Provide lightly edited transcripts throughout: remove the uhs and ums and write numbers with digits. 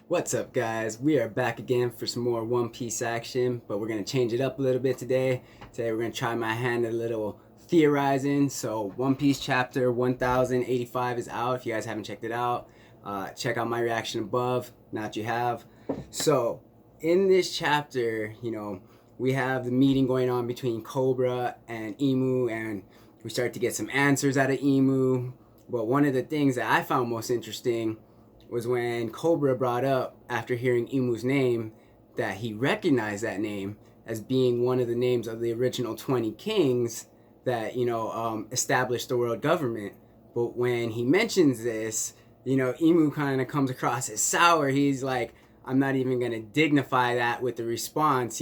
What's up, guys? We are back again for some more One Piece action, but we're going to change it up a little bit today. Today we're going to try my hand at a little theorizing. So One Piece chapter 1085 is out. If you guys haven't checked it out, check out my reaction above. Now that you have. So in this chapter, we have the meeting going on between Cobra and Imu, and we start to get some answers out of Imu. But one of the things that I found most interesting was when Cobra brought up, after hearing Imu's name, that he recognized that name as being one of the names of the original 20 kings that, established the world government. But when he mentions this, Imu kind of comes across as sour. He's like, I'm not even going to dignify that with the response,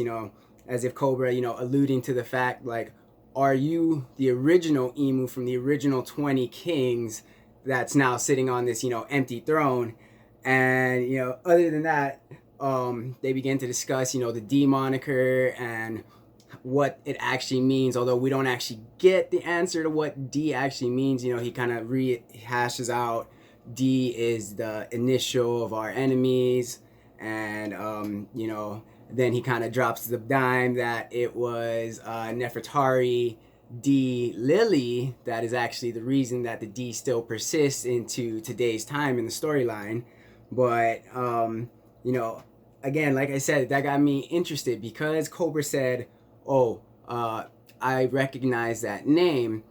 as if Cobra, alluding to the fact, like, are you the original Imu from the original 20 kings that's now sitting on this, empty throne? And, other than that, they begin to discuss, the D moniker and what it actually means. Although we don't actually get the answer to what D actually means, he kind of rehashes out D is the initial of our enemies. And, then he kind of drops the dime that it was Nefertari D Lily that is actually the reason that the D still persists into today's time in the storyline. But again, like I said, that got me interested because Cobra said, I recognize that name.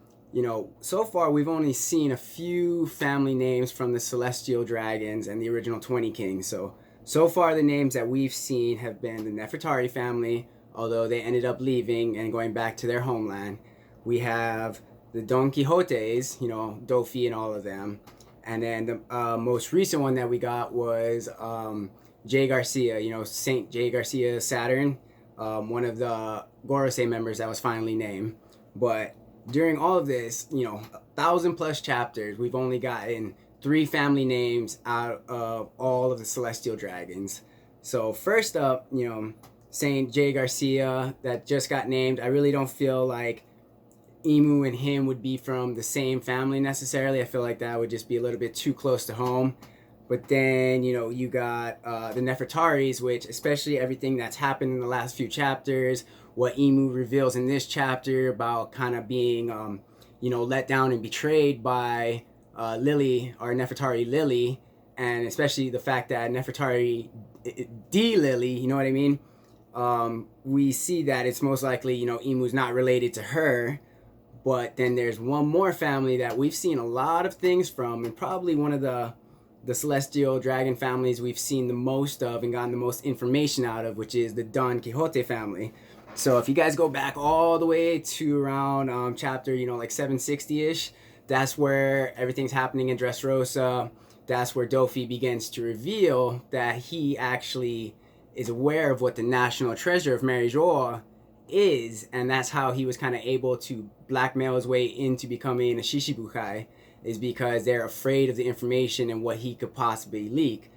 So far we've only seen a few family names from the Celestial Dragons and the original 20 Kings. So far the names that we've seen have been the Nefertari family, although they ended up leaving and going back to their homeland. We have the Donquixotes, Dofi and all of them. And then the most recent one that we got was Jay Garcia, Saint Jay Garcia Saturn, one of the Gorosei members that was finally named. But during all of this, 1,000+ chapters, we've only gotten 3 family names out of all of the Celestial Dragons. So first up, Saint Jay Garcia that just got named. I really don't feel like Imu and him would be from the same family necessarily. I feel like that would just be a little bit too close to home. But then, you got the Nefertaris, which, especially everything that's happened in the last few chapters, what Imu reveals in this chapter about kind of being, let down and betrayed by Lily, or Nefertari Lily, and especially the fact that Nefertari D Lily, you know what I mean? We see that it's most likely, Imu's not related to her. But then there's one more family that we've seen a lot of things from, and probably one of the Celestial Dragon families we've seen the most of and gotten the most information out of, which is the Donquixote family. So if you guys go back all the way to around chapter, like 760-ish, that's where everything's happening in Dressrosa. That's where Dofi begins to reveal that he actually is aware of what the national treasure of Marie-Joie is, and that's how he was kind of able to blackmail his way into becoming a Shishibukai, is because they're afraid of the information and what he could possibly leak.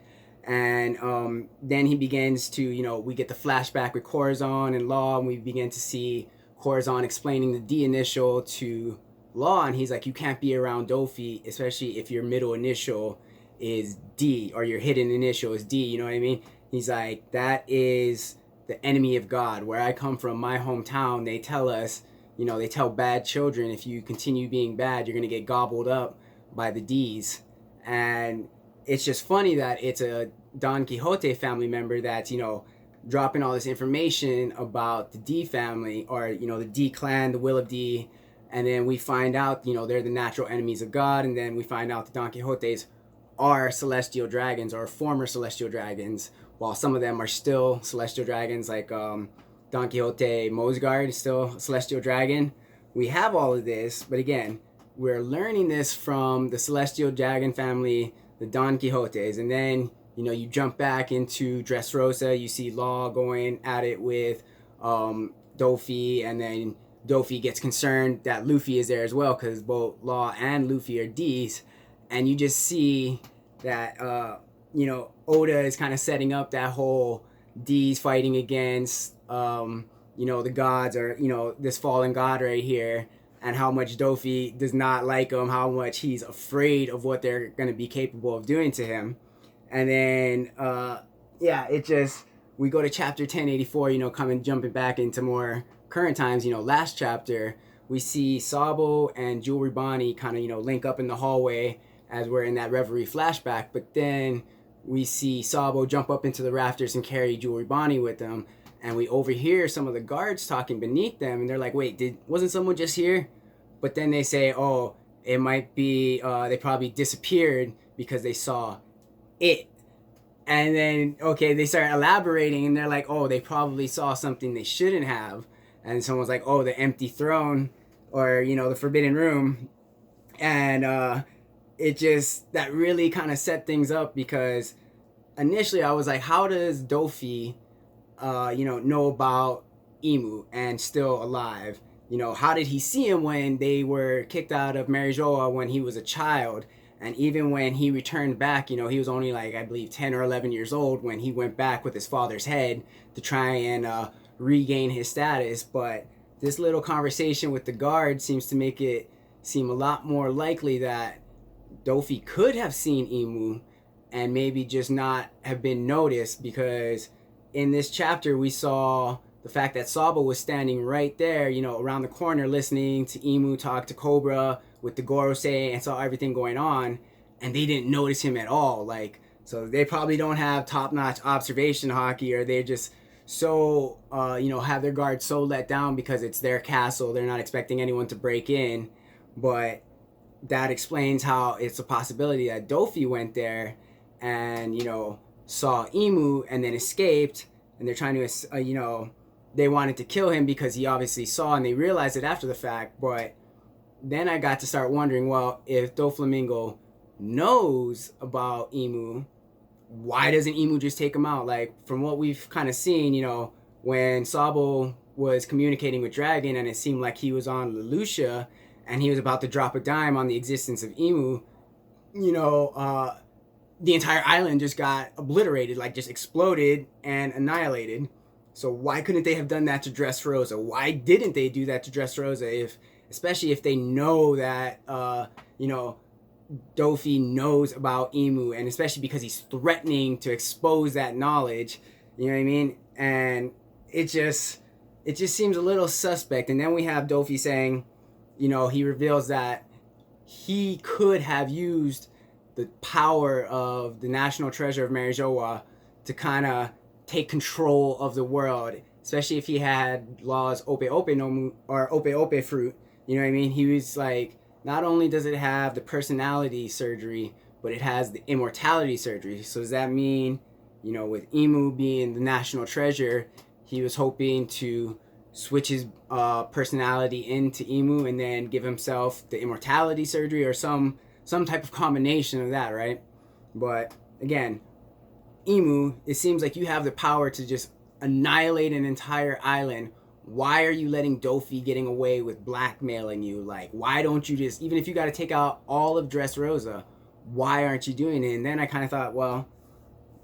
And then he begins to, we get the flashback with Corazon and Law, and we begin to see Corazon explaining the D initial to Law, and he's like, you can't be around Dofi, especially if your middle initial is D, or your hidden initial is D, you know what I mean? He's like, that is the enemy of God. Where I come from, my hometown, they tell us, they tell bad children, if you continue being bad, you're going to get gobbled up by the D's. And it's just funny that it's a Donquixote family member that's, dropping all this information about the D family, or, the D clan, the Will of D. And then we find out, they're the natural enemies of God. And then we find out the Donquixotes are celestial dragons, or former celestial dragons, while some of them are still celestial dragons, like Don Quixote Mosgard is still a celestial dragon. We have all of this, but again, we're learning this from the celestial dragon family, the Don Quixotes. And then, you jump back into Dressrosa, you see Law going at it with Dofi, and then Dofi gets concerned that Luffy is there as well, because both Law and Luffy are D's. And you just see that, Oda is kind of setting up that whole D's fighting against, the gods, or, this fallen god right here, and how much Dofi does not like him, how much he's afraid of what they're going to be capable of doing to him. And then, it just, we go to chapter 1084, jumping back into more current times, last chapter, we see Sabo and Jewelry Bonnie kind of, link up in the hallway as we're in that Reverie flashback. But then we see Sabo jump up into the rafters and carry Jewelry Bonnie with them. And we overhear some of the guards talking beneath them. And they're like, wait, wasn't someone just here? But then they say, oh, it might be, they probably disappeared because they saw it. And then, okay, they start elaborating and they're like, oh, they probably saw something they shouldn't have. And someone's like, oh, the empty throne or, the forbidden room. And it just, that really kind of set things up because initially I was like, how does Dofi, know about Imu and still alive? How did he see him when they were kicked out of Marijoa when he was a child? And even when he returned back, he was only like, I believe, 10 or 11 years old when he went back with his father's head to try and regain his status. But this little conversation with the guard seems to make it seem a lot more likely that Dofi could have seen Imu and maybe just not have been noticed, because in this chapter we saw the fact that Sabo was standing right there, around the corner listening to Imu talk to Cobra with the Gorosei and saw everything going on, and they didn't notice him at all. Like, so they probably don't have top-notch observation hockey, or they're just so, have their guard so let down because it's their castle. They're not expecting anyone to break in. But that explains how it's a possibility that Dofi went there and, saw Imu and then escaped, and they're trying to, they wanted to kill him because he obviously saw, and they realized it after the fact. But then I got to start wondering, well, if Doflamingo knows about Imu, why doesn't Imu just take him out? Like, from what we've kind of seen, when Sabo was communicating with Dragon and it seemed like he was on Leloucha and he was about to drop a dime on the existence of Imu, the entire island just got obliterated, like just exploded and annihilated. So why couldn't they have done that to Dressrosa? Why didn't they do that to Dressrosa, especially if they know that, Dofi knows about Imu, and especially because he's threatening to expose that knowledge, you know what I mean? And it just seems a little suspect. And then we have Dofi saying, he reveals that he could have used the power of the national treasure of Marijoa to kind of take control of the world, especially if he had Law's Ope Ope no Mu, or Ope Ope fruit, you know what I mean? He was like, not only does it have the personality surgery, but it has the immortality surgery. So does that mean, with Imu being the national treasure, he was hoping to switch his personality into Imu and then give himself the immortality surgery, or some type of combination of that, right? But again, Imu, it seems like you have the power to just annihilate an entire island. Why are you letting Dofi getting away with blackmailing you? Like, why don't you just, even if you got to take out all of Dressrosa, why aren't you doing it? And then I kind of thought, well,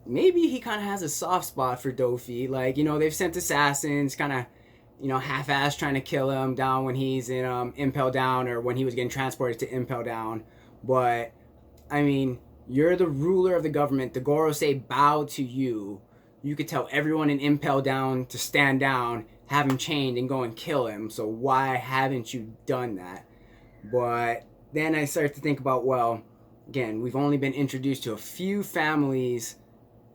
maybe he kind of has a soft spot for Dofi. Like, they've sent assassins, kind of, half-assed trying to kill him down when he's in Impel Down, or when he was getting transported to Impel Down. But, I mean, you're the ruler of the government. The Gorosei bow to you. You could tell everyone in Impel Down to stand down, have him chained, and go and kill him. So why haven't you done that? But then I started to think about, well, again, we've only been introduced to a few families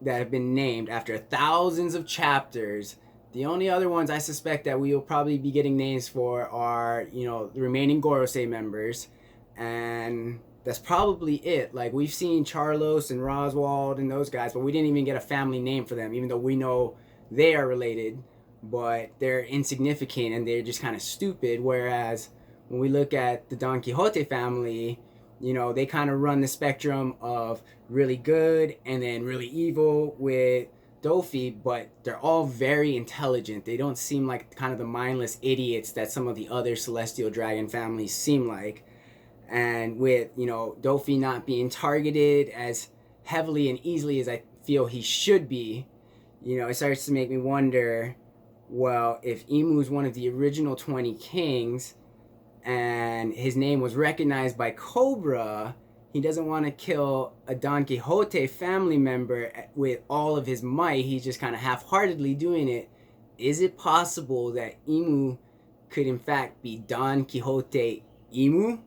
that have been named after thousands of chapters. The only other ones I suspect that we will probably be getting names for are, the remaining Gorosei members. And that's probably it. Like, we've seen Charlos and Roswald and those guys, but we didn't even get a family name for them, even though we know they are related. But they're insignificant and they're just kind of stupid. Whereas when we look at the Don Quixote family, they kind of run the spectrum of really good and then really evil with Dofi, but they're all very intelligent. They don't seem like kind of the mindless idiots that some of the other Celestial Dragon families seem like. And with, Dofi not being targeted as heavily and easily as I feel he should be, it starts to make me wonder, well, if Imu is one of the original 20 kings and his name was recognized by Cobra, he doesn't want to kill a Don Quixote family member with all of his might. He's just kind of half-heartedly doing it. Is it possible that Imu could in fact be Don Quixote Imu?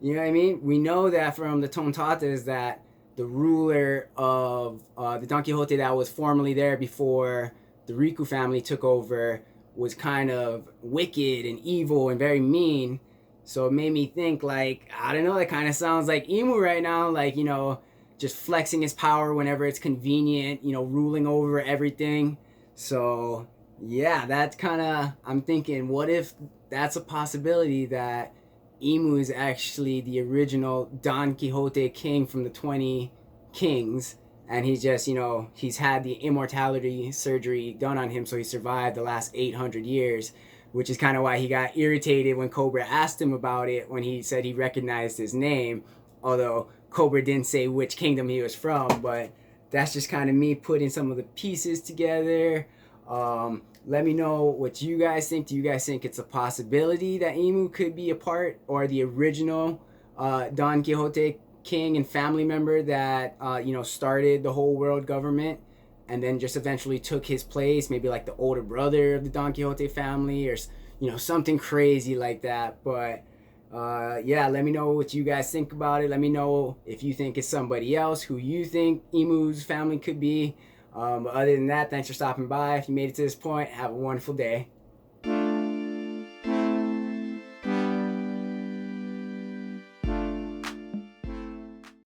You know what I mean? We know that from the Tontatas that the ruler of the Don Quixote that was formerly there before the Riku family took over was kind of wicked and evil and very mean. So it made me think, like, I don't know, that kind of sounds like Imu right now, like, you know, just flexing his power whenever it's convenient, you know, ruling over everything. So, yeah, that's kind of, I'm thinking, what if that's a possibility that Imu is actually the original Don Quixote king from the 20 kings, and he's just, you know, he's had the immortality surgery done on him, so he survived the last 800 years, which is kind of why he got irritated when Cobra asked him about it when he said he recognized his name, although Cobra didn't say which kingdom he was from. But that's just kind of me putting some of the pieces together. Let me know what you guys think. Do you guys think it's a possibility that Imu could be a part or the original Don Quixote king and family member that you know, started the whole world government and then just eventually took his place, maybe like the older brother of the Don Quixote family, or, you know, something crazy like that? But yeah, let me know what you guys think about it. Let me know if you think it's somebody else, who you think Imu's family could be. Other than that, thanks for stopping by. If you made it to this point, have a wonderful day.